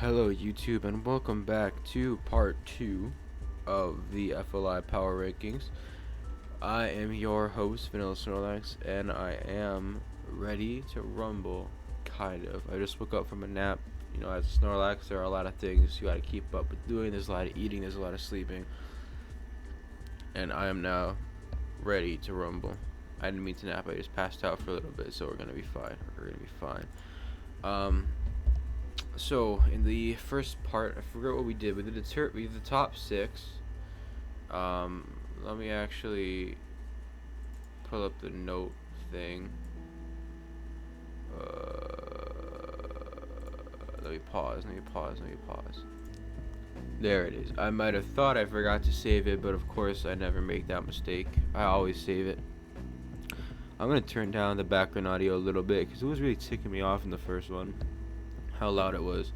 Hello YouTube and welcome back to part 2 of the FLI Power Rankings. I am your host Vanilla Snorlax and I am ready to rumble, kind of. I just woke up from a nap. You know, as a Snorlax there are a lot of things you gotta keep up with doing. There's a lot of eating, there's a lot of sleeping. And I am now ready to rumble. I didn't mean to nap, I just passed out for a little bit, so we're gonna be fine. So in the first part, I forgot what we did. We did the top 6. Let me actually pull up the note thing. Let me pause. There it is. I might have thought I forgot to save it, but of course I never make that mistake. I always save it. I'm gonna turn down the background audio a little bit because it was really ticking me off in the first one, how loud it was.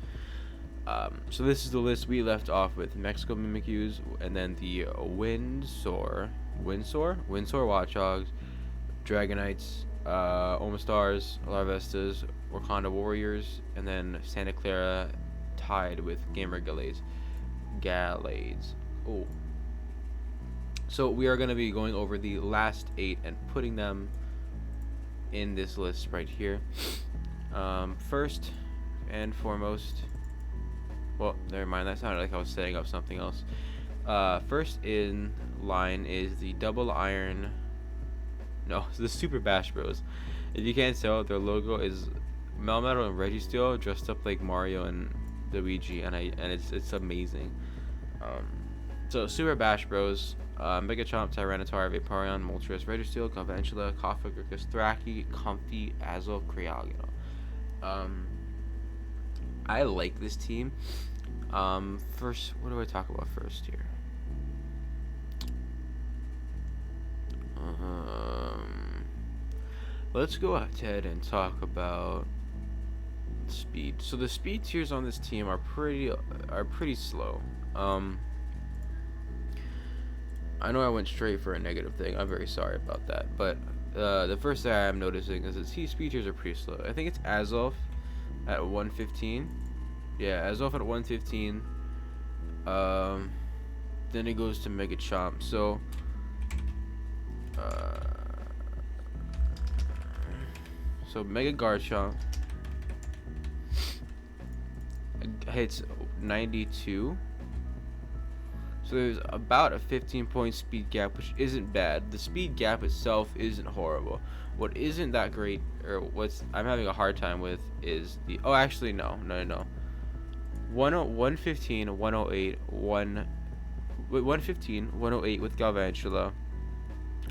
So this is the list we left off with: Mexico Mimikyus, and then the Windsor Watchdogs, Dragonites, Omastars, Larvestas, Wakanda Warriors, and then Santa Clara tied with Gamer Gallades. Oh. So we are going to be going over the last 8 and putting them in this list right here. First and foremost, well, never mind, that sounded like I was setting up something else. First in line is the the Super Bash Bros. If you can't tell, their logo is Melmetal and Registeel dressed up like Mario and Luigi, and it's amazing. So Super Bash Bros, Megachomp, Tyranitar, Vaporeon, Moltres, Registeel, Galvantula, Kafka, Grikus, Thraki, Comfey, Azul, Crealgano. I like this team. First, what do I talk about first here? Let's go ahead and talk about speed. So the speed tiers on this team are pretty slow. I know I went straight for a negative thing. I'm very sorry about that. But the first thing I'm noticing is that speed tiers are pretty slow. I think it's Azov at 115. Yeah, Azov at 115. Then it goes to Megachomp. So Mega Garchomp hits 92. So there's about a 15-point speed gap, which isn't bad. The speed gap itself isn't horrible. What isn't that great, or what's I'm having a hard time with, is the 115, 108, 108 with Galvantula,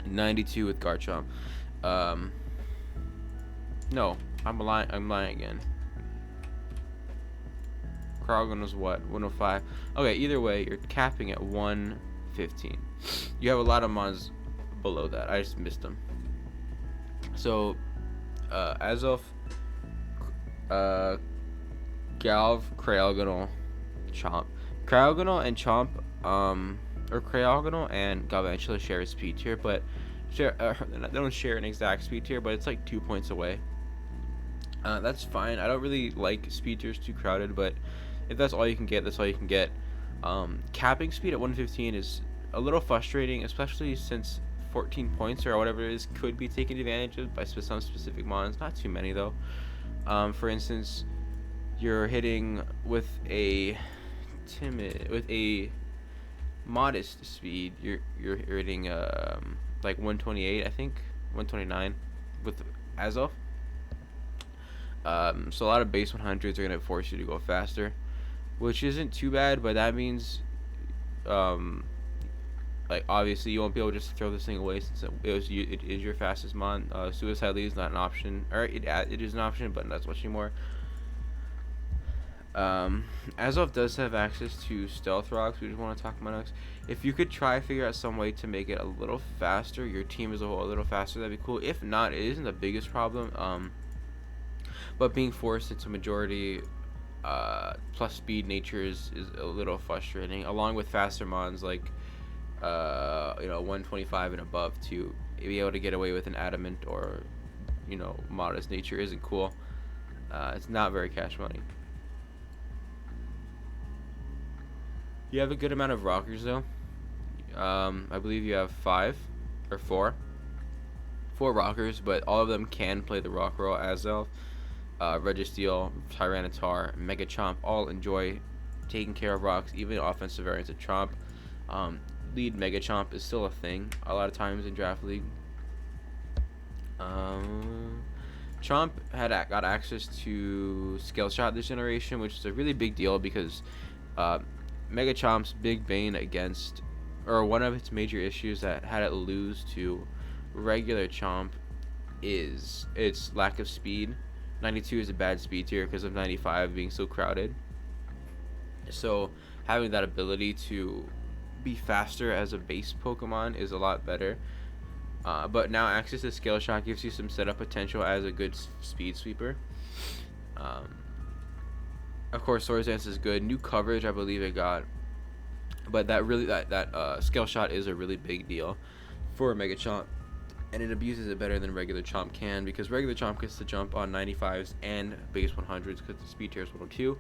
92 with Garchomp. No, I'm lying again. Crowgon was what? 105. Okay, either way, you're capping at 115. You have a lot of mons below that. I just missed them. So, Azov, Galv, Crealgano, Chomp. Crealgano and Chomp, or Crealgano and Galvantula share a speed tier, but they don't share an exact speed tier, but it's like 2 points away. That's fine. I don't really like speed tiers too crowded, but if that's all you can get, that's all you can get. Capping speed at 115 is a little frustrating, especially since 14 points or whatever it is could be taken advantage of by some specific mons. Not too many though. For instance, you're hitting with a modest speed. You're hitting like 128, I think 129 with Azov. So a lot of base 100s are gonna force you to go faster, which isn't too bad, but that means like obviously you won't be able to just throw this thing away since it is your fastest mon. Suicide Lead is not an option, or it is an option, but not so much anymore. Azov does have access to Stealth Rocks. We just want to talk about next. If you could try figure out some way to make it a little faster, your team as a whole a little faster, that'd be cool. If not, it isn't the biggest problem. But being forced into majority plus speed nature is a little frustrating, along with faster mons like 125 and above to be able to get away with an adamant or modest nature isn't cool. It's not very cash money. You have a good amount of rockers though. I believe you have five or four rockers, but all of them can play the rock role as of Registeel, Tyranitar, Mega Chomp all enjoy taking care of rocks, even offensive variants of Chomp. Um, Lead Mega Chomp is still a thing a lot of times in Draft League. Um, Chomp got access to Scale Shot this generation, which is a really big deal because uh, Mega Chomp's big bane against, or one of its major issues that had it lose to regular Chomp is its lack of speed. 92 is a bad speed tier because of 95 being so crowded. So having that ability to be faster as a base Pokemon is a lot better. But now access to Scale Shot gives you some setup potential as a good speed sweeper. Um, of course, Swords Dance is good. New coverage, I believe it got, but that Scale Shot is a really big deal for Mega Chomp, and it abuses it better than regular Chomp can because regular Chomp gets to jump on 95s and base 100s because the speed tier is 102.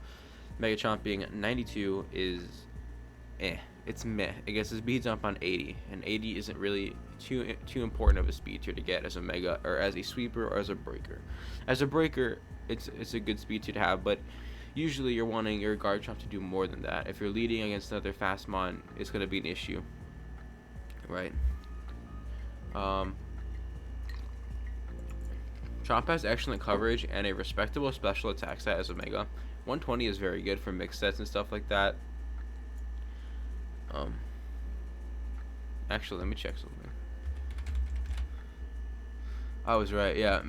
Mega Chomp being 92 is it's meh. It gets a speed jump on 80, and 80 isn't really too important of a speed tier to get as a mega or as a sweeper or as a breaker. As a breaker, it's a good speed tier to have, but usually you're wanting your guard Chomp to do more than that. If you're leading against another fast mon, it's gonna be an issue, right? Chomp has excellent coverage and a respectable special attack set as a mega. 120 is very good for mixed sets and stuff like that. Actually, let me check something. I was right, yeah.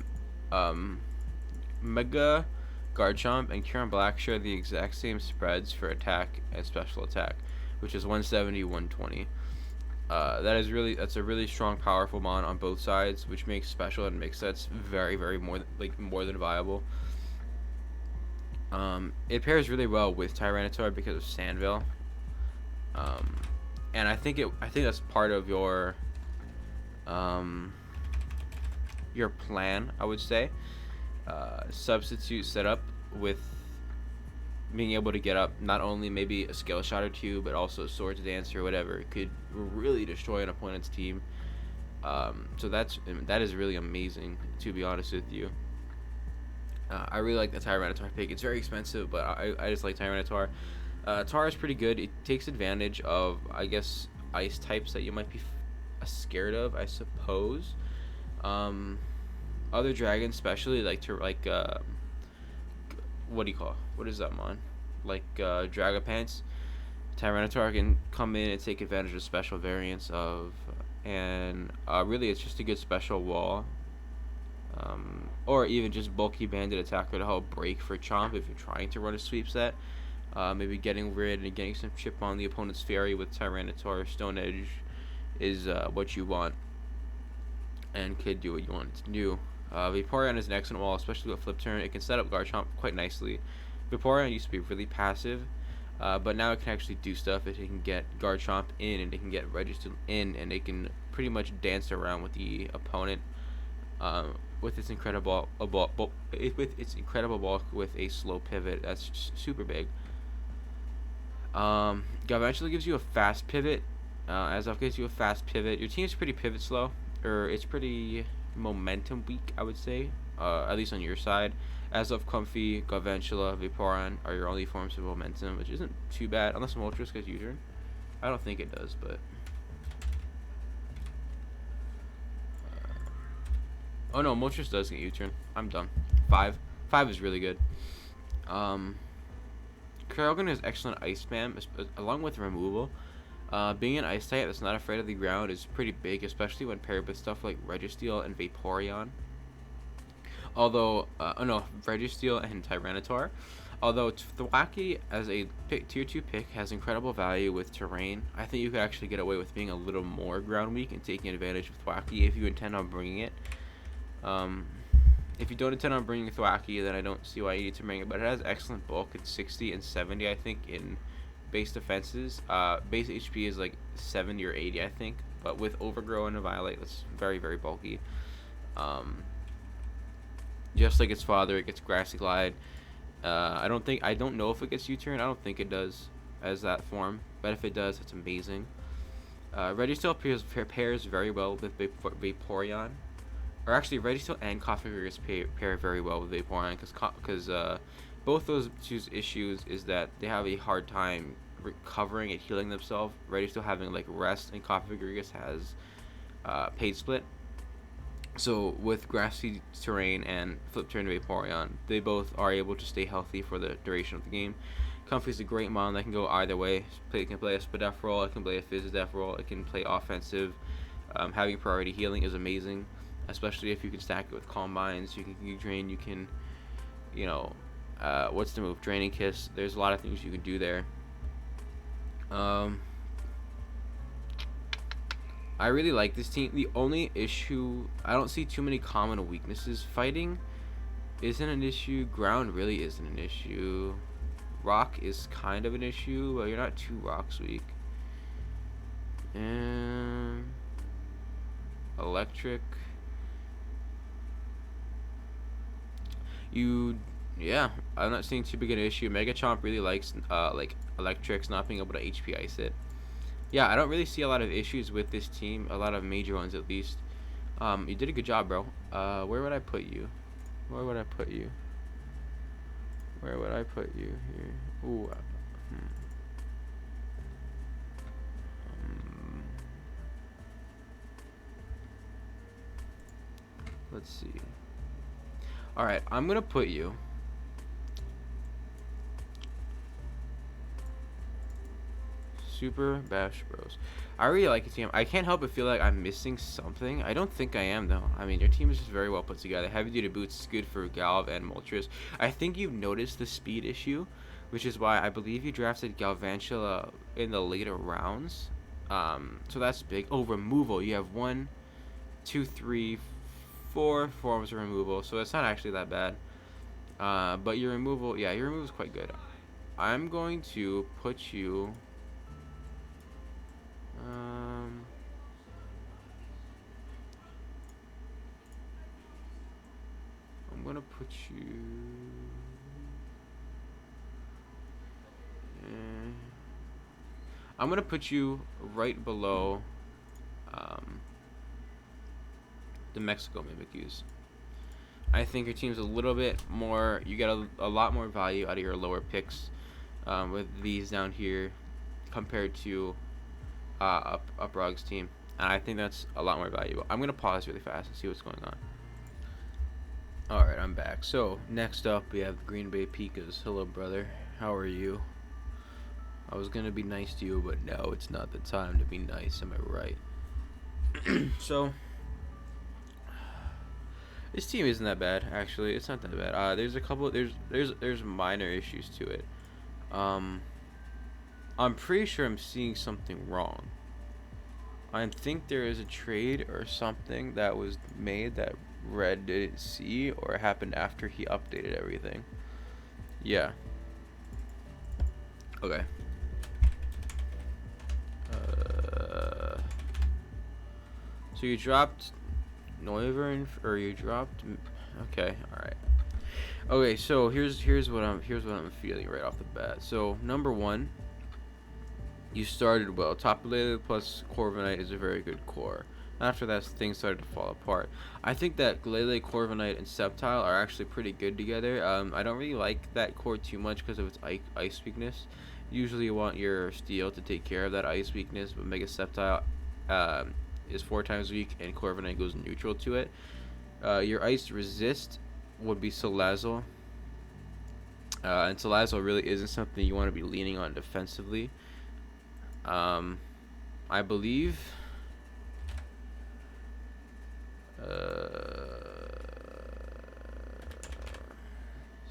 Mega, Garchomp, and Kieran Black share the exact same spreads for attack and special attack, which is 170, 120. That's a really strong, powerful mon on both sides, which makes special and mixed sets very more than viable. It pairs really well with Tyranitar because of Sandville. And I think that's part of your plan, I would say. Substitute setup with being able to get up not only maybe a Scale Shot or two, but also Swords Dance or whatever. It could really destroy an opponent's team. So that is really amazing, to be honest with you. I really like the Tyranitar pick. It's very expensive, but I just like Tyranitar. Tar is pretty good. It takes advantage of, I guess, ice types that you might be scared of, I suppose. Other dragons, especially what is that mon? Like Dragapants. Tyranitar can come in and take advantage of special variants of, and really it's just a good special wall. Or even just bulky banded attacker to help break for Chomp if you're trying to run a sweep set. Maybe getting rid and getting some chip on the opponent's fairy with Tyranitar Stone Edge is what you want, and could do what you want it to do. Vaporeon is an excellent wall, especially with Flip Turn. It can set up Garchomp quite nicely. Vaporeon used to be really passive, but now it can actually do stuff. It can get Garchomp in, and it can get Registeel in, and it can pretty much dance around with the opponent with its incredible bulk with a slow pivot. That's just super big. Eventually gives you a fast pivot. As of gives you a fast pivot. Your team's pretty pivot slow, or it's pretty momentum weak, I would say. At least on your side. As of Comfy, Garvantula, Vaporeon are your only forms of momentum, which isn't too bad, unless Moltres gets U-turn. I don't think it does, but oh no, Moltres does get U-turn. I'm done. 5 is really good. Krailgon has excellent ice spam, along with removal. Being an ice type that's not afraid of the ground is pretty big, especially when paired with stuff like Registeel and Vaporeon. Although, Registeel and Tyranitar. Although Thwackey as a tier 2 pick has incredible value with terrain, I think you could actually get away with being a little more ground weak and taking advantage of Thwackey if you intend on bringing it. If you don't intend on bringing Thwackey, then I don't see why you need to bring it, but it has excellent bulk. It's 60 and 70, I think, in base defenses. Base HP is like 70 or 80, I think, but with Overgrow and a Violate, that's very bulky. Just like its father, it gets Grassy Glide. I don't know if it gets U-turn. I don't think it does. as that form, but if it does, it's amazing. Registeel pairs very well with Vaporeon. Or actually, Registeel and Cofagrigus pair very well with Vaporeon, because both those two's issues is that they have a hard time recovering and healing themselves. Registeel having like rest, and Cofagrigus has paid split. So with grassy terrain and flip turn Vaporeon, they both are able to stay healthy for the duration of the game. Comfey's a great mon that can go either way. It can play a Spadef it can play a Fizzadef it can play offensive. Having priority healing is amazing, especially if you can stack it with Calm Minds. You can drain, you can, you know, what's the move? Draining Kiss. There's a lot of things you can do there. I really like this team. The only issue, I don't see too many common weaknesses. Fighting isn't an issue. Ground really isn't an issue. Rock is kind of an issue, but you're not too rocks weak. And electric. Yeah, I'm not seeing too big an issue. Mega Chomp really likes like electrics, not being able to HP ice it. Yeah, I don't really see a lot of issues with this team, a lot of major ones at least. You did a good job, bro. Where would I put you? Where would I put you? Where would I put you here? Ooh. Let's see. Alright, I'm gonna put you. Super Bash Bros. I really like your team. I can't help but feel like I'm missing something. I don't think I am, though. I mean, your team is just very well put together. Heavy duty boots is good for Galv and Moltres. I think you've noticed the speed issue, which is why I believe you drafted Galvantula in the later rounds. So that's big. Oh, removal. You have 1, 2, 3, 4 forms of removal, so it's not actually that bad. But your removal, yeah, your removal is quite good. I'm going to put you. I'm gonna put you. I'm gonna put you right below the Mexico Mimikyu. I think your team's a little bit more. You get a lot more value out of your lower picks with these down here compared to Uprog's team, and I think that's a lot more valuable. I'm gonna pause really fast and see what's going on. Alright, I'm back. So next up we have Green Bay Pikas. Hello, brother. How are you? I was gonna be nice to you, but no, it's not the time to be nice. Am I right? So this team isn't that bad, actually. It's not that bad. There's a couple. There's minor issues to it. I'm pretty sure I'm seeing something wrong. I think there is a trade or something that was made that Red didn't see, or it happened after he updated everything. Yeah. Okay. So you dropped Noivern, or you dropped? Okay, all right. Okay, so here's what I'm feeling right off the bat. So number one, you started well. Tapu Lele plus Corviknight is a very good core. After that, things started to fall apart. I think that Lele, Corviknight, and Sceptile are actually pretty good together. I don't really like that core too much because of its ice weakness. Usually you want your Steel to take care of that ice weakness, but Mega Sceptile is 4 times weak, and Corviknight goes neutral to it. Your ice resist would be Salazzle. And Salazzle really isn't something you want to be leaning on defensively. I believe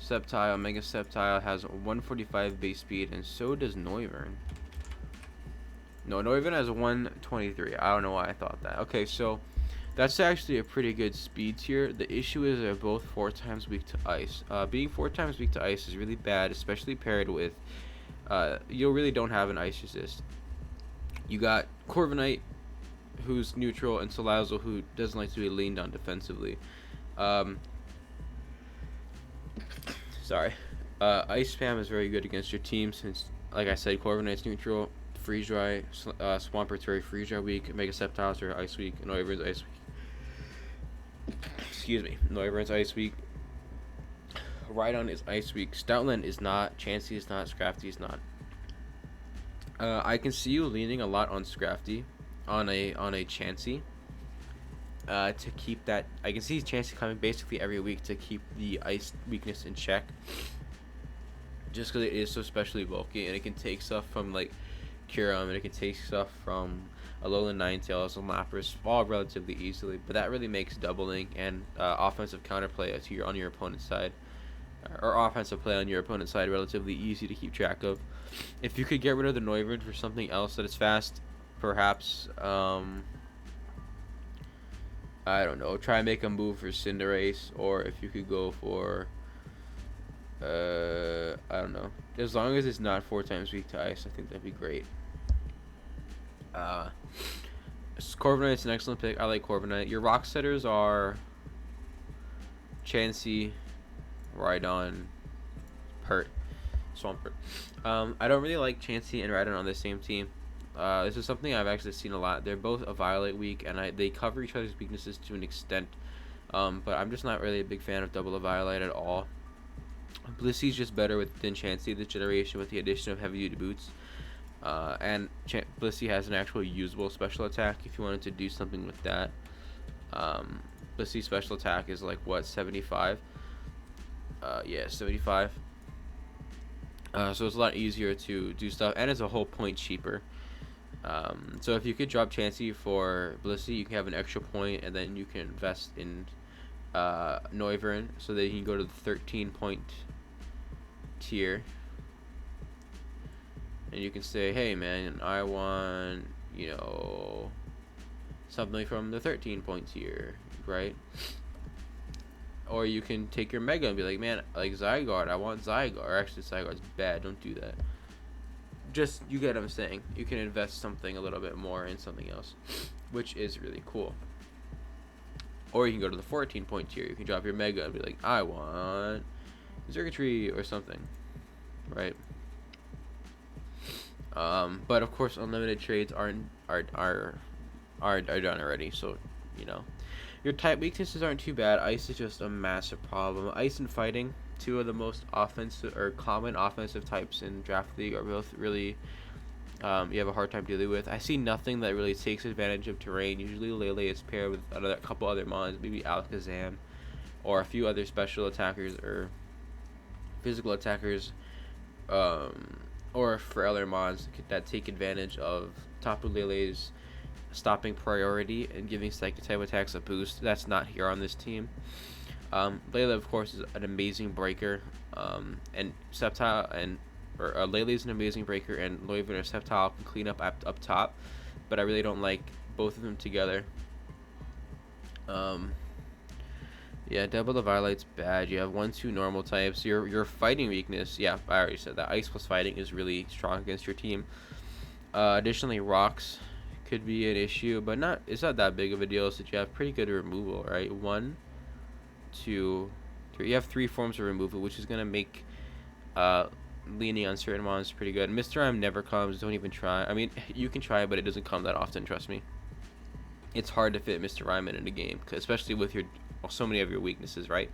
Sceptile, Mega Sceptile has 145 base speed, and so does Noivern. No, Noivern has 123. I don't know why I thought that. Okay, so that's actually a pretty good speed tier. The issue is they're both 4 times weak to ice. Being 4 times weak to ice is really bad, especially paired with you really don't have an ice resist. You got Corviknight, who's neutral, and Salazzle, who doesn't like to be leaned on defensively. Sorry. Ice Spam is very good against your team since, like I said, Corviknight's neutral, Freeze Dry, Swampert very Freeze Dry weak, Mega Sceptiles are Ice weak, Noivern's Ice weak. Excuse me, Noivern's Ice weak. Rhydon is Ice weak. Stoutland is not. Chansey is not. Scrafty is not. I can see you leaning a lot on Scrafty, on a Chansey. To keep that, I can see Chansey coming basically every week to keep the ice weakness in check. Just because it is so specially bulky, and it can take stuff from like Kyurem, and it can take stuff from Alolan Ninetales and Lapras all relatively easily. But that really makes doubling and offensive counterplay to on your opponent's side, or offensive play on your opponent's side relatively easy to keep track of. If you could get rid of the Noivern for something else that is fast, perhaps I don't know, try and make a move for Cinderace, or if you could go for I don't know. As long as it's not 4 times weak to ice, I think that'd be great. Corviknight's an excellent pick. I like Corviknight. Your rock setters are Chansey, Rhydon, Swampert. I don't really like Chansey and Rhydon on the same team. This is something I've actually seen a lot. They're both a Violet weak, and they cover each other's weaknesses to an extent. But I'm just not really a big fan of double a Violet at all. Blissey's just better than Chansey this generation with the addition of heavy duty boots. And Blissey has an actual usable special attack if you wanted to do something with that. Blissey's special attack is like, what, 75? Yeah, 75. So it's a lot easier to do stuff, and it's a whole point cheaper. So if you could drop Chansey for Blissey, you can have an extra point, and then you can invest in Noivern so that you can go to the 13 point tier, and you can say, hey man, I want, you know, something from the 13 point tier, right? Or you can take your Mega and be like, man, like Zygarde, I want Zygarde. Or actually, Zygarde's bad, don't do that. Just, you get what I'm saying. You can invest something a little bit more in something else, which is really cool. Or you can go to the 14 point tier. You can drop your Mega and be like, I want Xurkitree or something, right? But of course, unlimited trades are done already. So, you know, your type weaknesses aren't too bad. Ice is just a massive problem. Ice and Fighting, two of the most offensive or common offensive types in Draft League, are both really you have a hard time dealing with. I see nothing that really takes advantage of terrain. Usually Lele is paired with a couple other mons, maybe Alakazam, or a few other special attackers or physical attackers, or for other mons that take advantage of Tapu Lele's stopping priority and giving psychic type attacks a boost. That's not here on this team. Lele, of course, is an amazing breaker, and Sceptile and Lele is an amazing breaker, and Noivern or Sceptile can clean up top, but I really don't like both of them together. Yeah, double the Violet's bad. You have 1-2 normal types. Your fighting weakness, yeah, I already said that. Ice plus fighting is really strong against your team. Additionally, rocks could be an issue, but it's not that big of a deal since you have pretty good removal, right? 1, 2, 3. You have 3 forms of removal, which is gonna make leaning on certain mons pretty good. Mr. Rime never comes. Don't even try. I mean, you can try, but it doesn't come that often. Trust me. It's hard to fit Mr. Rime in a game, especially with so many of your weaknesses, right?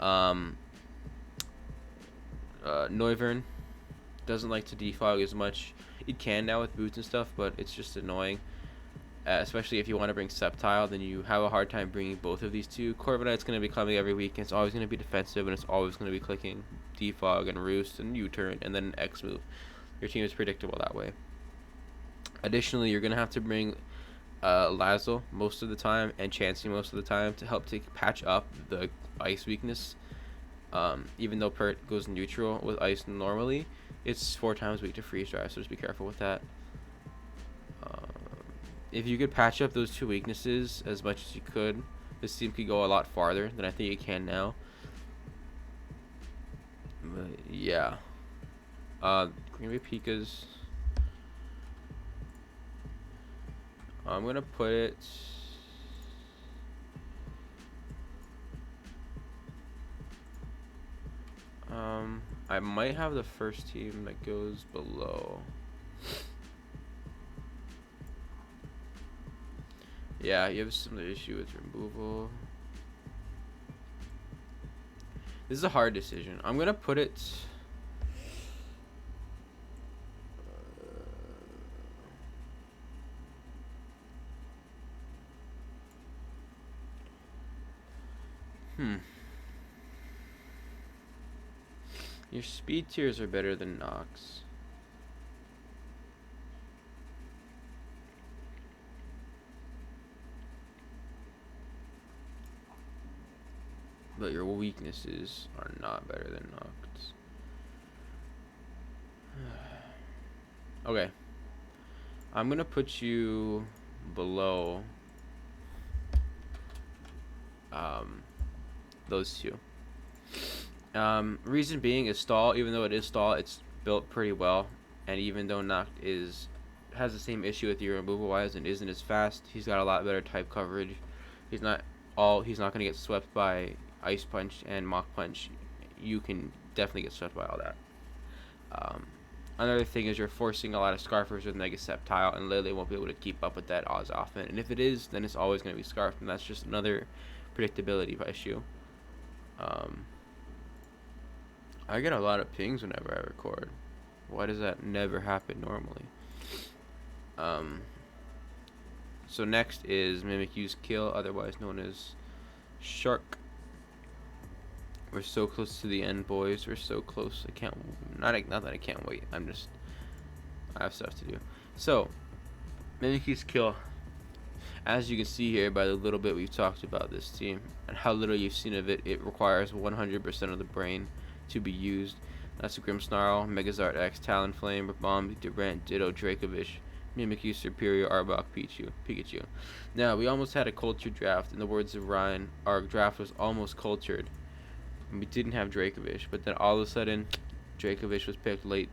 Noivern doesn't like to defog as much. It can now with boots and stuff, but it's just annoying. Especially if you want to bring Sceptile, then you have a hard time bringing both of these two. Corviknight's going to be coming every week, and it's always going to be defensive, and it's always going to be clicking Defog and Roost and U-turn and then an X move. Your team is predictable that way. Additionally, you're going to have to bring Lazzle most of the time and Chansey most of the time to help patch up the ice weakness. Even though Pert goes neutral with ice normally, it's 4 times weak to freeze dry, so just be careful with that. If you could patch up those 2 weaknesses as much as you could, this team could go a lot farther than I think it can now. But yeah. Green Bay Pika's. I'm gonna put it. I might have the first team that goes below. Yeah, you have a similar issue with removal. This is a hard decision. I'm gonna put it. Your speed tiers are better than Nox. But your weaknesses are not better than Nox. Okay. I'm gonna put you below those two. Reason being is stall. Even though it is stall, it's built pretty well, and even though Noct has the same issue with your removal wise and isn't as fast, he's got a lot better type coverage. He's not gonna get swept by Ice Punch and Mach Punch. You can definitely get swept by all that. Another thing is you're forcing a lot of Scarfers with Mega Sceptile, and Lele won't be able to keep up with that as often. And if it is, then it's always going to be Scarfed, and that's just another predictability issue. I get a lot of pings whenever I record. Why does that never happen normally? So next is Mimikyu's Kill, otherwise known as Shark. We're so close to the end, boys. We're so close. I can't. Not that I can't wait. I have stuff to do. So, Mimikyu's Kill. As you can see here by the little bit we've talked about this team and how little you've seen of it, it requires 100% of the brain to be used. That's a Grimmsnarl, Megazord X, Talonflame, Bomb, Durant, Ditto, Dracovish, Mimikyu, Superior, Arbok, Pikachu. Now, we almost had a cultured draft. In the words of Ryan, our draft was almost cultured. We didn't have Dracovish, but then all of a sudden, Dracovish was picked late.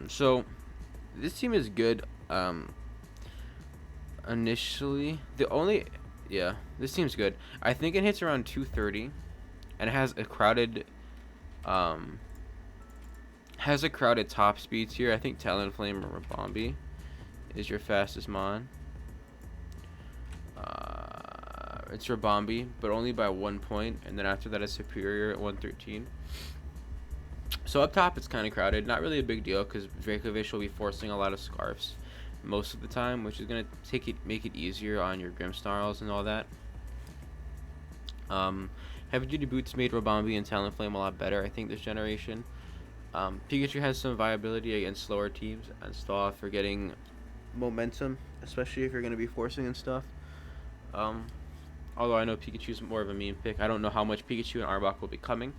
So, this team is good. Initially, this team's good. I think it hits around 230, and it has a crowded, top speed tier. I think Talonflame or Rabombi is your fastest mon. It's Rabombi, but only by 1 point, and then after that, it's Superior at 113. So up top, it's kind of crowded. Not really a big deal because Dracovish will be forcing a lot of Scarfs most of the time, which is gonna make it easier on your Grimmsnarls and all that. Heavy Duty Boots made Rabombi and Talonflame a lot better, I think, this generation. Pikachu has some viability against slower teams and stall for getting momentum, especially if you're going to be forcing and stuff. Although I know Pikachu's more of a meme pick. I don't know how much Pikachu and Arbok will be coming.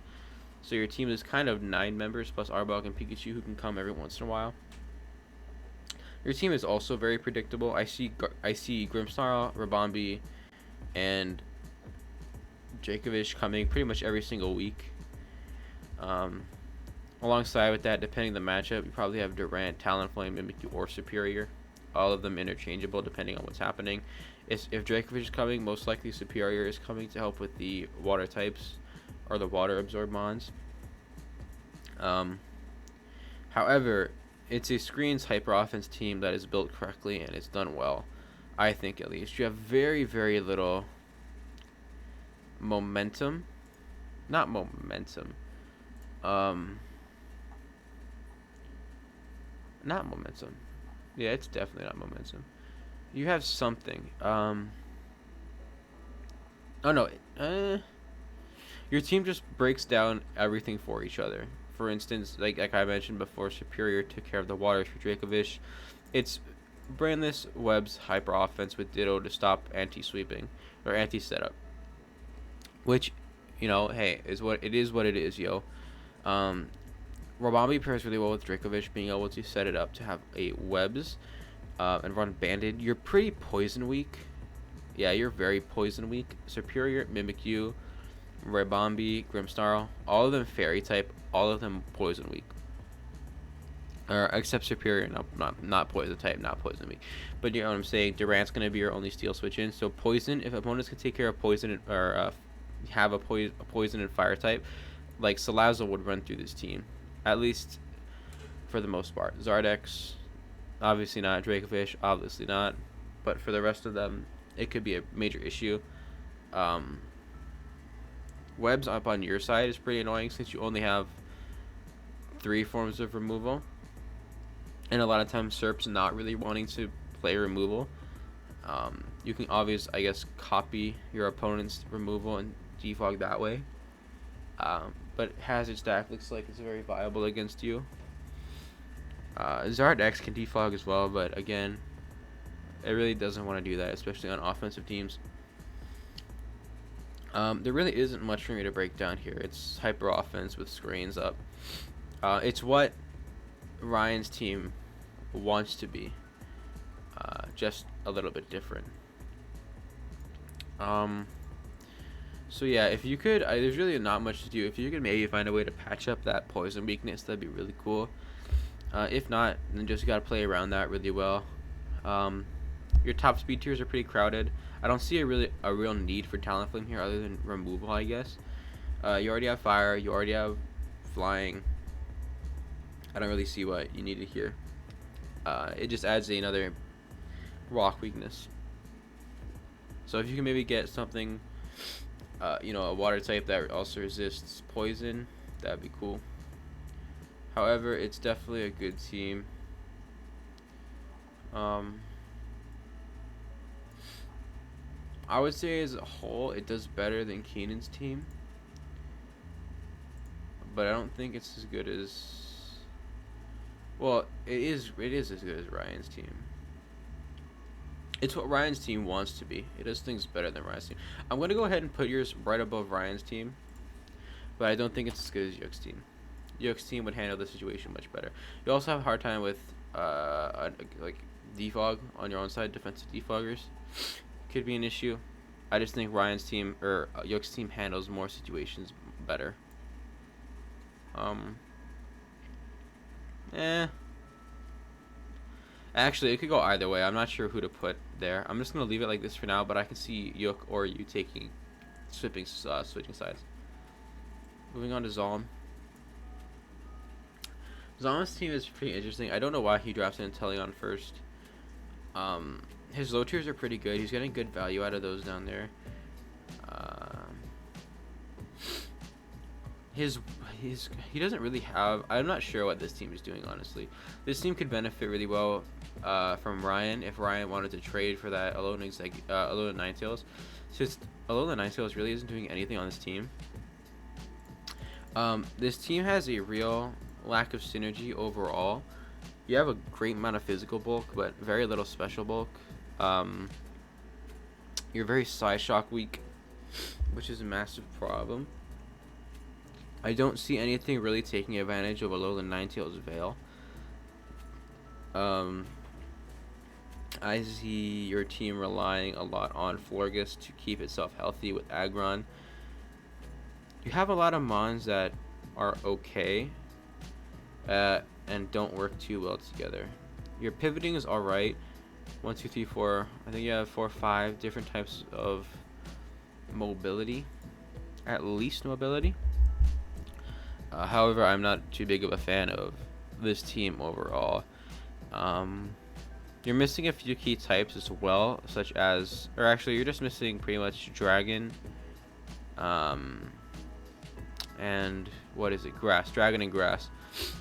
So your team is kind of 9 members plus Arbok and Pikachu who can come every once in a while. Your team is also very predictable. I see Grimmsnarl, Rabombi, and Dracovish coming pretty much every single week. Alongside with that, depending on the matchup, you probably have Durant, Talonflame, Mimikyu, or Superior. All of them interchangeable depending on what's happening. If Dracovish is coming, most likely Superior is coming to help with the water types or the water absorb mons. However, it's a screens hyper offense team that is built correctly and it's done well, I think, at least. You have very, very little momentum. Not momentum. Not momentum. Yeah, it's definitely not momentum. You have something. Oh no. Your team just breaks down everything for each other. For instance, like I mentioned before, Superior took care of the waters for Dracovish. It's brainless webs hyper offense with Ditto to stop anti-sweeping or anti-setup. Which, hey, is what it is, yo. Rabombi pairs really well with Dracovish, being able to set it up to have a webs and run banded. You're pretty poison weak. Yeah, you're very poison weak. Superior, Mimikyu, Rabombi, Grimmsnarl, all of them fairy type, all of them poison weak. or except superior, not poison type, not poison weak. But you know what I'm saying. Durant's gonna be your only steel switch in. So poison, if opponents can take care of poison or have a poison and fire type, like Salazzle would run through this team, at least for the most part. Zardex, obviously not. Dracofish, obviously not. But for the rest of them, it could be a major issue. Um, Webs up on your side is pretty annoying since you only have 3 forms of removal, and a lot of times Serp's not really wanting to play removal. You can I guess, copy your opponent's removal and defog that way. But Hazard Stack looks like it's very viable against you. Zard X can defog as well, but again, it really doesn't want to do that, especially on offensive teams. There really isn't much for me to break down here. It's hyper offense with screens up. It's what Ryan's team wants to be, just a little bit different. So yeah, if you could, there's really not much to do. If you could maybe find a way to patch up that poison weakness, that'd be really cool. If not, then just gotta play around that really well. Your top speed tiers are pretty crowded. I don't see a real need for Talonflame here other than removal, I guess. You already have fire. You already have flying. I don't really see what you needed here. It just adds another rock weakness. So if you can maybe get something, a water type that also resists poison, that'd be cool. However, it's definitely a good team. I would say as a whole, it does better than Keenan's team, but I don't think it's as good as. Well, it is as good as Ryan's team. It's what Ryan's team wants to be. It does things better than Ryan's team. I'm going to go ahead and put yours right above Ryan's team, but I don't think it's as good as Yook's team. Yook's team would handle the situation much better. You also have a hard time with like defog on your own side. Defensive defoggers could be an issue. I just think Ryan's team or Yook's team handles more situations better. Actually, it could go either way. I'm not sure who to put there. I'm just gonna leave it like this for now, but I can see Yook or you switching sides. Moving on to Zalm. Zalm's team is pretty interesting. I don't know why he drafts in Inteleon first. His low tiers are pretty good. He's getting good value out of those down there. He doesn't really have. I'm not sure what this team is doing, honestly. This team could benefit really well from Ryan if Ryan wanted to trade for that Alolan Ninetales. Since Alolan Ninetales really isn't doing anything on this team. This team has a real lack of synergy overall. You have a great amount of physical bulk, but very little special bulk. You're very Psyshock weak, which is a massive problem. I don't see anything really taking advantage of Alolan Ninetales Veil. I see your team relying a lot on Florges to keep itself healthy with Aggron. You have a lot of Mons that are okay and don't work too well together. Your pivoting is alright. 1, 2, 3, 4. I think you have 4 or 5 different types of mobility. At least mobility. However, I'm not too big of a fan of this team overall. You're missing a few key types as well, such as, or actually, you're just missing pretty much Dragon, and what is it? Grass, Dragon and Grass.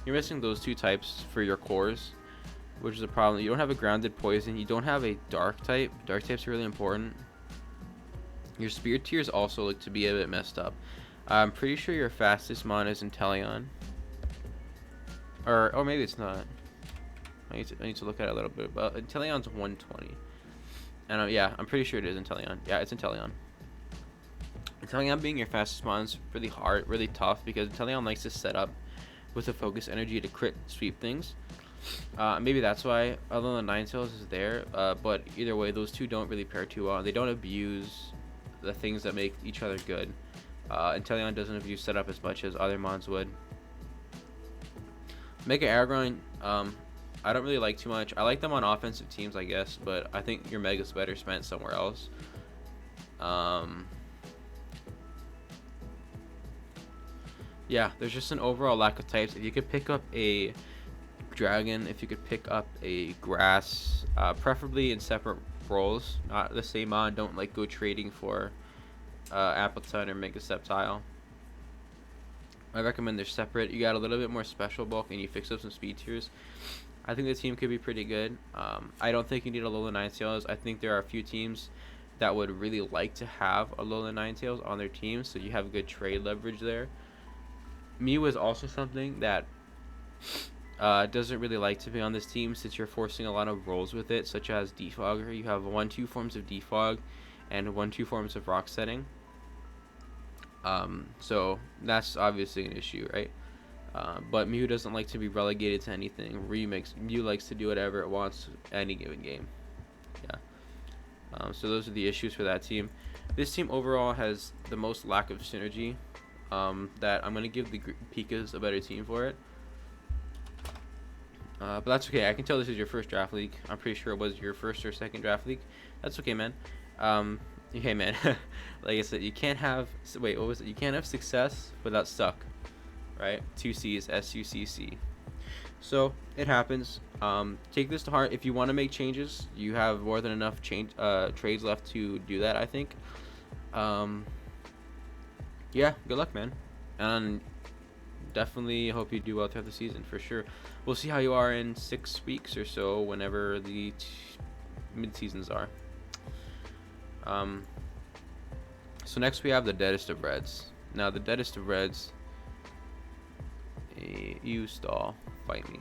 You're missing those 2 types for your cores, which is a problem. You don't have a grounded poison. You don't have a dark type. Dark types are really important. Your spear tiers also look to be a bit messed up. I'm pretty sure your fastest mon is Inteleon. Or maybe it's not. I need to look at it a little bit. But Inteleon's 120. And yeah, I'm pretty sure it is Inteleon. Yeah, it's Inteleon. Inteleon being your fastest mon is really hard, really tough, because Inteleon likes to set up with a focus energy to crit sweep things. Maybe that's why Alolan Ninetales is there. But either way, those two don't really pair too well. They don't abuse the things that make each other good. Inteleon doesn't abuse setup as much as other mons would. Mega Aggron Um, I don't really like too much. I like them on offensive teams, I guess, but I think your Mega's better spent somewhere else. Um, yeah, there's just an overall lack of types. If you could pick up a dragon, if you could pick up a grass, preferably in separate roles, not the same on. Don't like go trading for Appleton or Mega Sceptile. I recommend they're separate. You got a little bit more special bulk and you fix up some speed tiers. I think the team could be pretty good. I don't think you need a Lola Ninetales. I think there are a few teams that would really like to have a Lola Ninetales on their team, so you have good trade leverage there. Mew is also something that doesn't really like to be on this team since you're forcing a lot of roles with it, such as Defogger. You have 1-2 forms of Defog and 1-2 forms of Rock Setting. So that's obviously an issue, right? But Mew doesn't like to be relegated to anything. Mew likes to do whatever it wants any given game. Yeah. So those are the issues for that team. This team overall has the most lack of synergy. That I'm gonna give the Pikas a better team for it. But that's okay. I can tell this is your first draft league. I'm pretty sure it was your first or second draft league. That's okay, man. Okay, man. Like I said, you can't have. Wait, what was it? You can't have success without suck, right? 2 C's, SUCC. So it happens. Take this to heart. If you want to make changes, you have more than enough trades left to do that, I think. Yeah, good luck, man. And definitely hope you do well throughout the season, for sure. We'll see how you are in 6 weeks or so, whenever the mid-seasons are. So next we have the Deadest of Reds. Now the Deadest of Reds, you stall, fight me.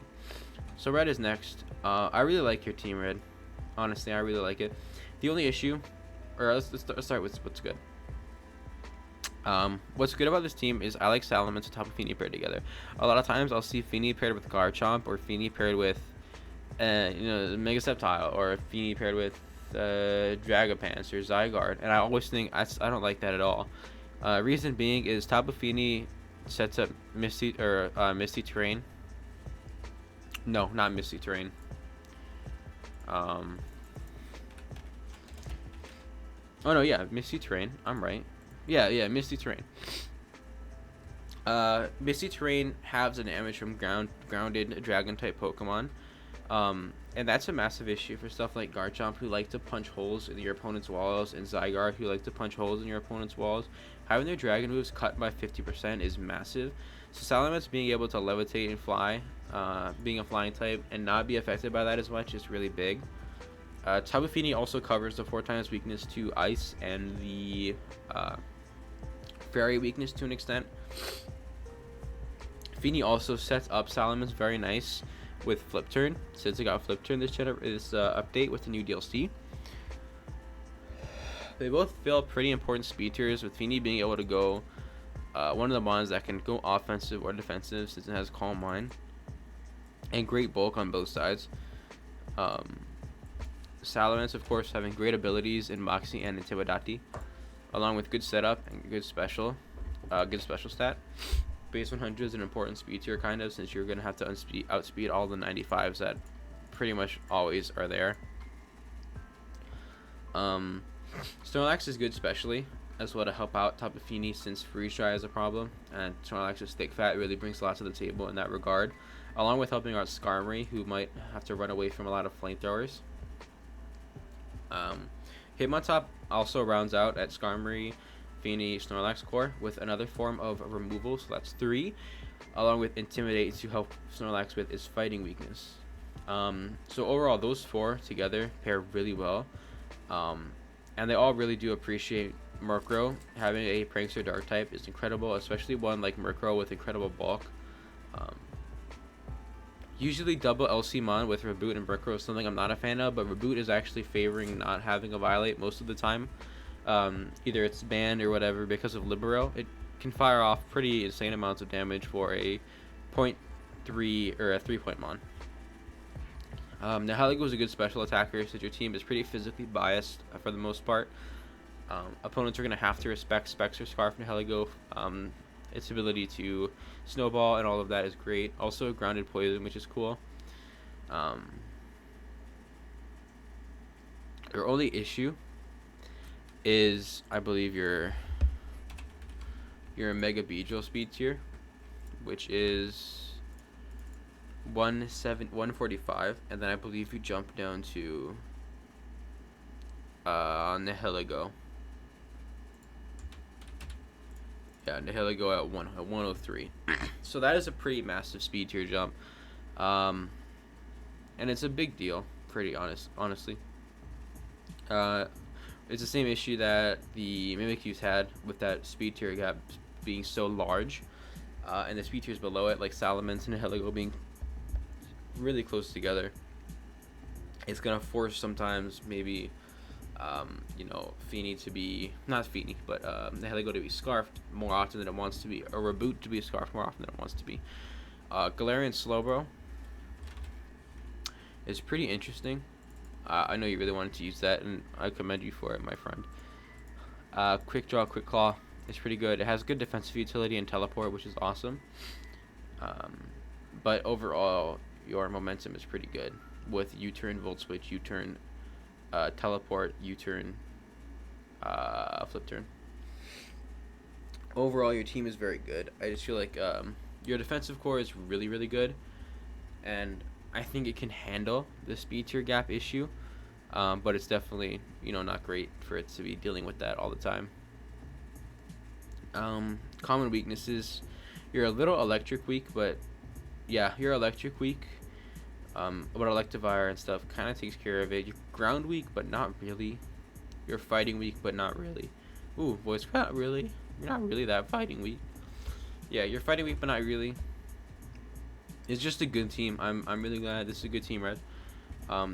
So Red is next. I really like your team, Red. Honestly, I really like it. The only issue, or let's start with what's good. What's good about this team is I like Salamence and Tapu Fini paired together. A lot of times I'll see Fini paired with Garchomp or Fini paired with, Mega Sceptile, or Fini paired with Dragapants or Zygarde, and I always think I don't like that at all. Reason being is Tapu Fini sets up Misty Terrain. No, not Misty Terrain. Oh no, yeah, Misty Terrain. I'm right. Yeah, Misty Terrain. Misty Terrain halves the damage from grounded Dragon type Pokemon. And that's a massive issue for stuff like Garchomp, who like to punch holes in your opponent's walls, and Zygarde, who like to punch holes in your opponent's walls. Having their Dragon moves cut by 50% is massive. So Salamence being able to levitate and fly, being a flying type, and not be affected by that as much is really big. Tapu Fini also covers the 4x weakness to Ice and the Fairy weakness to an extent. Fini also sets up Salamence very nice with Flip Turn, since it got Flip Turn this update with the new DLC. They both fill pretty important speed tiers, with Fini being able to go one of the bonds that can go offensive or defensive since it has Calm Mind, and great bulk on both sides. Salamence, of course, having great abilities in Moxie and Intimidati, along with good setup and good special stat. Base 100 is an important speed tier, kind of, since you're going to have to outspeed all the 95s that pretty much always are there. Snorlax is good specially, as well to help out Tapu Fini, since Freeze Dry is a problem, and Snorlax's thick fat really brings a lot to the table in that regard, along with helping out Skarmory, who might have to run away from a lot of flamethrowers. Hitmontop also rounds out at Skarmory, Fini, Snorlax core with another form of removal, so that's 3, along with Intimidate to help Snorlax with its fighting weakness. So overall, those 4 together pair really well, and they all really do appreciate Murkrow. Having a Prankster Dark type is incredible, especially one like Murkrow with incredible bulk. Usually double LC Mon with Reboot and Murkrow is something I'm not a fan of, but Reboot is actually favoring not having a Violate most of the time. Either it's banned or whatever because of Libero. It can fire off pretty insane amounts of damage for a 0.3 or a 3-point Mon. Now Heligo is a good special attacker since your team is pretty physically biased for the most part. Opponents are going to have to respect Specs or Scarf and Heligo. Its ability to snowball and all of that is great. Also grounded poison, which is cool. Um, your only issue is, I believe, your Mega Beedrill speed tier, which is 145, and then I believe you jump down to Nihiligo. Yeah, Nihiligo at 103. So that is a pretty massive speed tier jump. And it's a big deal, honestly. It's the same issue that the Mimikyu's had with that speed tier gap being so large, and the speed tiers below it, like Salamence and Heligo, being really close together. It's gonna force sometimes maybe, Feeny to be not Feeny, but the Heligo to be scarfed more often than it wants to be, or Reboot to be scarfed more often than it wants to be. Galarian Slowbro is pretty interesting. I know you really wanted to use that, and I commend you for it, my friend. Quick Draw, Quick Claw is pretty good. It has good defensive utility and teleport, which is awesome. But overall, your momentum is pretty good with U-turn, Volt Switch, U-turn, teleport, U-turn, flip turn. Overall, your team is very good. I just feel like your defensive core is really, really good, and I think it can handle the speed tier gap issue, but it's definitely, not great for it to be dealing with that all the time. Common weaknesses, you're a little electric weak, but yeah, you're electric weak. But Electivire and stuff kind of takes care of it. You're ground weak, but not really. You're fighting weak, but not really. Ooh, voice, not really. You're not really that fighting weak. Yeah, you're fighting weak, but not really. It's just a good team. I'm really glad this is a good team, Red.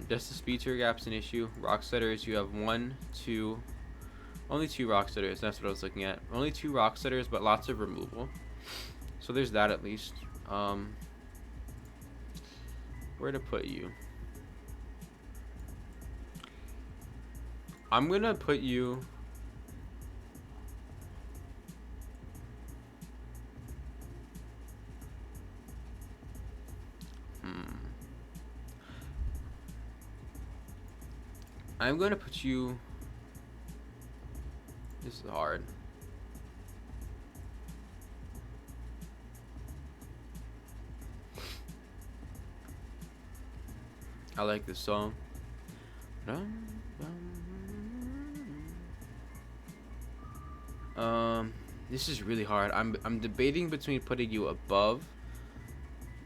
Just the speed tier gap's an issue. Rock Setters, you have only two Rock Setters. That's what I was looking at. Only two Rock Setters, but lots of removal. So there's that at least. Where to put you? I'm gonna put you. I'm gonna put you. This is hard. I like this song. This is really hard. I'm debating between putting you above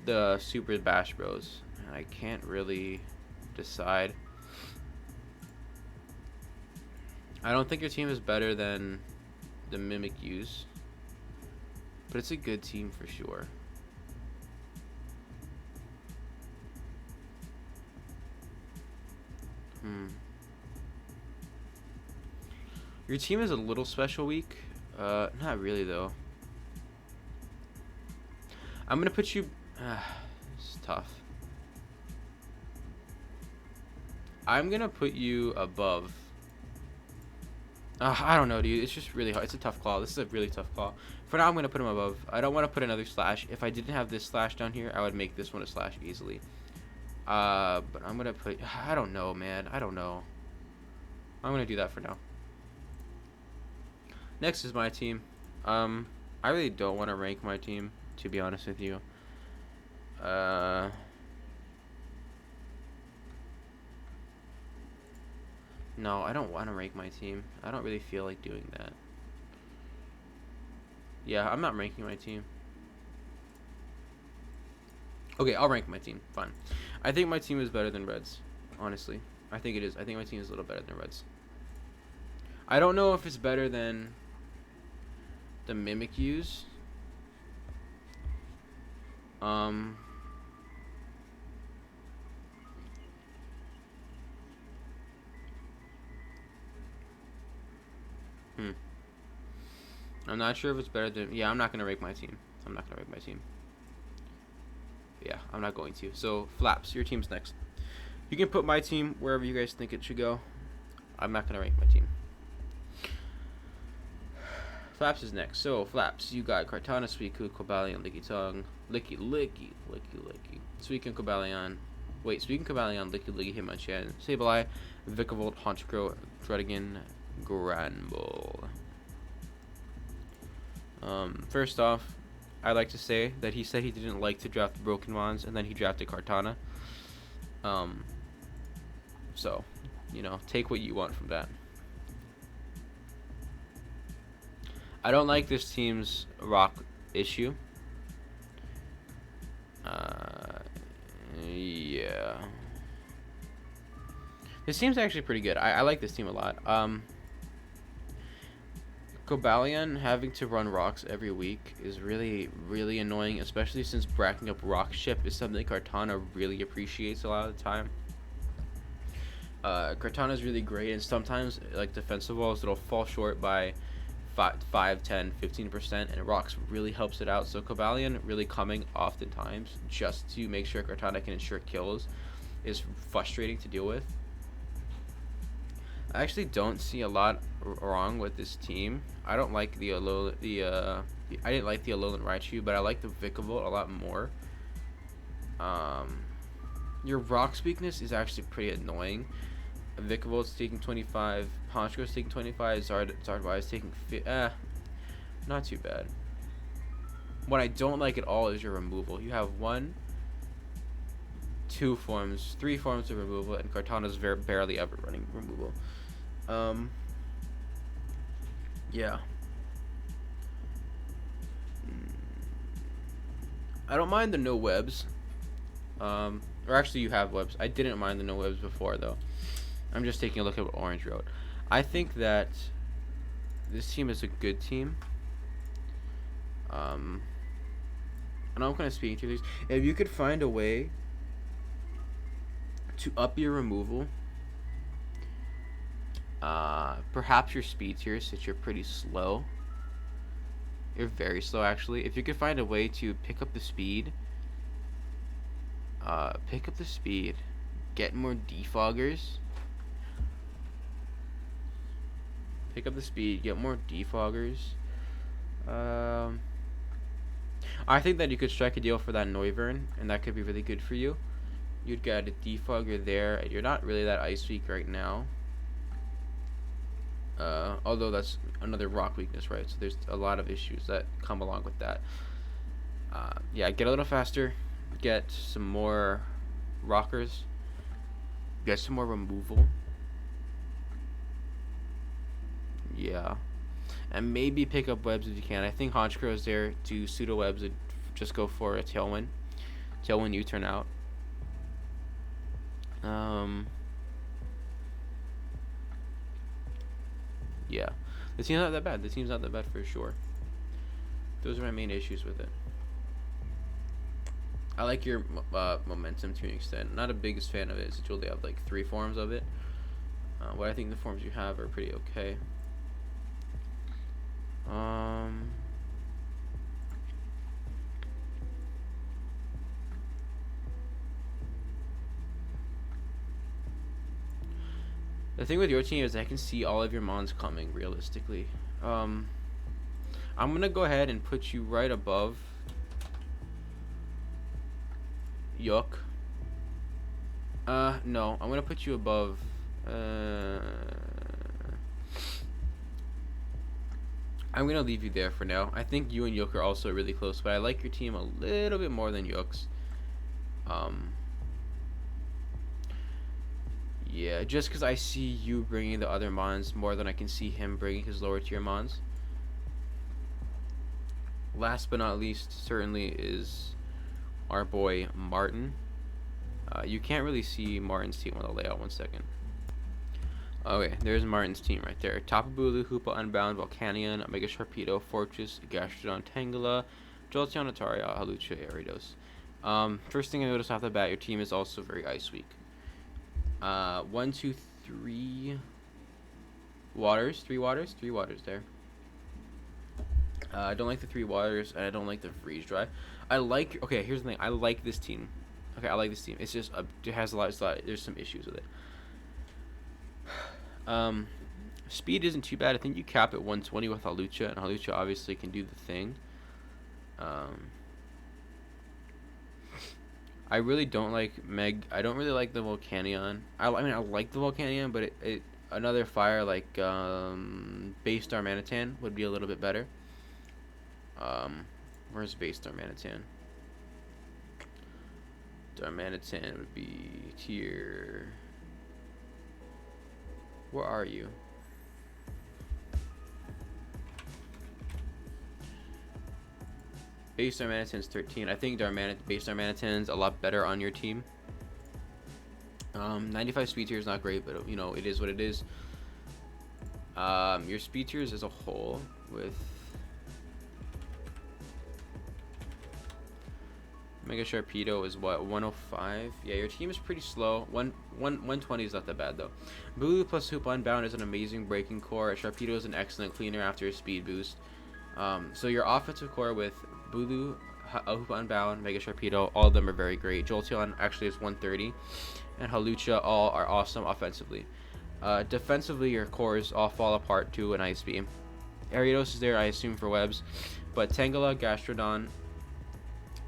the Super Bash Bros. I can't really decide. I don't think your team is better than the Mimikyu's, but it's a good team for sure. Your team is a little special weak. Not really though. I'm gonna put you. It's tough. I'm gonna put you above. I don't know, dude. It's just really hard. It's a tough call. This is a really tough call. For now, I'm gonna put him above. I don't want to put another slash. If I didn't have this slash down here, I would make this one a slash easily. But I'm gonna put. I don't know, man. I don't know. I'm gonna do that for now. Next is my team. I really don't want to rank my team, to be honest with you. No, I don't want to rank my team. I don't really feel like doing that. Yeah, I'm not ranking my team. Okay, I'll rank my team. Fine. I think my team is better than Red's. Honestly, I think it is. I think my team is a little better than Red's. I don't know if it's better than the Mimikyu's. I'm not sure if it's better than. Yeah, I'm not gonna rank my team. I'm not gonna rank my team. Yeah, I'm not going to. So, Flaps, your team's next. You can put my team wherever you guys think it should go. I'm not gonna rank my team. Flaps is next. So, Flaps, you got Kartana, Suicune, Cobalion, Lickitung, Licky, Suicune, Cobalion. Wait, speaking Cobalion, Liquid League, Hitmonchan, Sableye, Vikavolt, Honchkrow, Druddigon, Granbull. First off, I'd like to say that he said he didn't like to draft the Broken Mons, and then he drafted Kartana. So, you know, take what you want from that. I don't like this team's rock issue. Yeah. This team's actually pretty good. I like this team a lot. Cobalion having to run rocks every week is really, really annoying, especially since bracking up rock ship is something Kartana really appreciates a lot of the time. Kartana is really great, and sometimes, like defensive walls, it'll fall short by 5, 10, 15%, and rocks really helps it out. So Cobalion really coming oftentimes just to make sure Kartana can ensure kills is frustrating to deal with. I actually don't see a lot wrong with this team. I don't like the I didn't like the Alolan Raichu, but I like the Vikavolt a lot more. Your rock's weakness is actually pretty annoying. Vikavolt's taking 25, Honchkro's taking 25, Zardwise taking not too bad. What I don't like at all is your removal. You have 1, 2 forms, 3 forms of removal, and Kartana's barely ever running removal. Yeah. I don't mind the no webs. Or actually, you have webs. I didn't mind the no webs before, though. I'm just taking a look at what Orange wrote. I think that this team is a good team. And I'm kind of speaking to these. If you could find a way to up your removal, perhaps your speed tier, since you're pretty slow. You're very slow, actually. If you could find a way to pick up the speed, get more defoggers. Pick up the speed, get more defoggers. I think that you could strike a deal for that Noivern, and that could be really good for you. You'd get a defogger there, and you're not really that ice weak right now. Although that's another rock weakness, right? So there's a lot of issues that come along with that. Yeah, get a little faster, get some more rockers, get some more removal. Yeah, and maybe pick up webs if you can. I think Honchkrow is there to pseudo webs and just go for a Tailwind U-turn out. Yeah, the team's not that bad. The team's not that bad for sure. Those are my main issues with it. I like your momentum to an extent. Not a biggest fan of it, since you only have like 3 forms of it. But I think the forms you have are pretty okay. The thing with your team is I can see all of your mons coming realistically. I'm gonna go ahead and put you right above Yook. No, I'm gonna put you above I'm gonna leave you there for now. I think you and Yook are also really close, but I like your team a little bit more than Yook's. Yeah, just because I see you bringing the other mons more than I can see him bringing his lower tier mons. Last but not least, certainly, is our boy Martin. You can't really see Martin's team on the layout. 1 second. Okay, there's Martin's team right there. Tapu Bulu, Hoopa, Unbound, Volcanion, Mega Sharpedo, Fortress, Gastrodon, Tangela, Jolteon, Ataria, Hawlucha, Aridos. First thing I noticed off the bat, your team is also very ice weak. 1, 2, 3 waters. 3 waters there. I don't like the 3 waters, and I don't like the freeze dry. Okay, here's the thing. I like this team. Okay, I like this team. It's just it has a lot. There's some issues with it. Speed isn't too bad. I think you cap at 120 with Hawlucha, and Hawlucha obviously can do the thing. I really don't like Meg. I don't really like the Volcanion. I mean, I like the Volcanion, but it another fire like Base Star Manitan would be a little bit better. Where's Base Star Manitan? Darmanitan would be tier. Where are you? Base Darmanitan's 13. I think Base Darmanitan's a lot better on your team. 95 speed tier is not great, but you know it is what it is. Your speed tiers as a whole with Mega Sharpedo is what, 105? Yeah, your team is pretty slow. 120 is not that bad though. Bulu plus Hoop Unbound is an amazing breaking core. Sharpedo is an excellent cleaner after a speed boost. So your offensive core with Bulu, Hoop Unbound, Mega Sharpedo, all of them are very great. Jolteon actually is 130, and Halucha all are awesome offensively. Defensively, your cores all fall apart to an Ice Beam. Ariados is there, I assume, for webs, but Tangela, Gastrodon,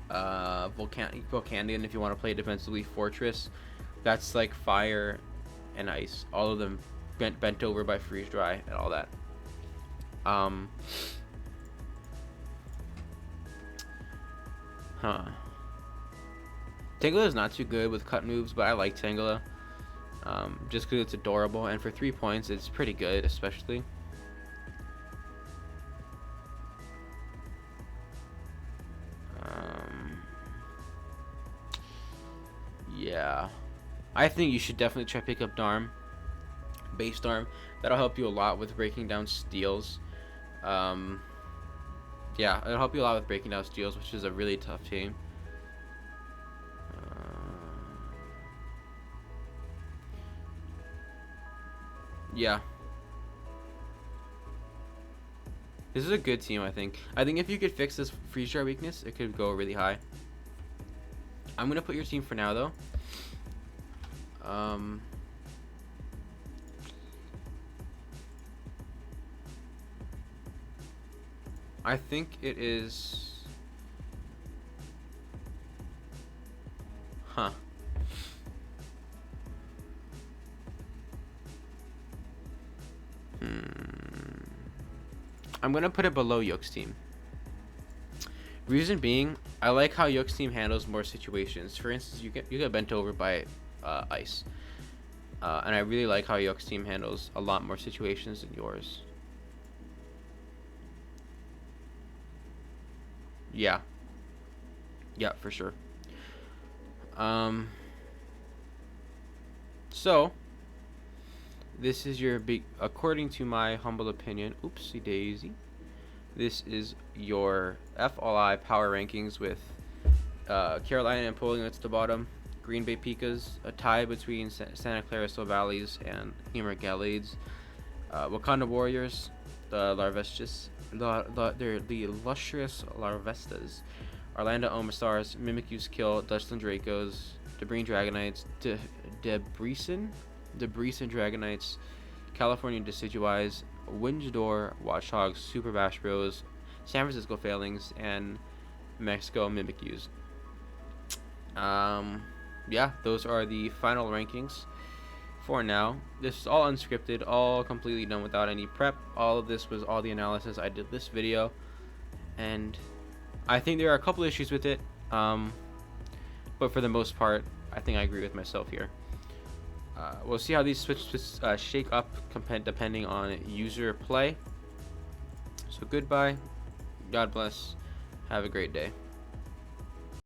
Volcandian if you want to play defensively, Fortress, that's like fire and ice, all of them bent over by freeze dry and all that. Tangela is not too good with cut moves, but I like Tangela just because it's adorable, and for 3 points it's pretty good, especially. Yeah, I think you should definitely try pick up Base Darm. That'll help you a lot with breaking down steals. Yeah, it'll help you a lot with breaking down steals, which is a really tough team. Yeah, this is a good team. I think if you could fix this freeze jar weakness, it could go really high. I'm gonna put your team for now though. I think it is. I'm gonna put it below Yoke's team. Reason being, I like how Yoke's team handles more situations. For instance, you get bent over by ice, and I really like how Yoke's team handles a lot more situations than yours. Yeah, for sure. So this is your big, according to my humble opinion. Oopsie daisy. This is your FLI power rankings with Carolina and Napoleon at the bottom, Green Bay Pikas, a tie between Santa Clara Soul Valleys and Humor Galades, Wakanda Warriors, the Larvestus, they're the illustrious Larvestas, Orlando Omastars, Mimikyu's Kill, Dustin Dracos, Debreen Dragonites, Debreeson Dragonites, California Decidueyes, Windjador, Watchdogs, Super Bash Bros, San Francisco Failings, and Mexico Mimikyus. Yeah, those are the final rankings for now. This is all unscripted, all completely done without any prep. All of this was all the analysis I did this video, and I think there are a couple issues with it, but for the most part, I think I agree with myself here. We'll see how these switches shake up depending on user play. So goodbye, God bless, have a great day.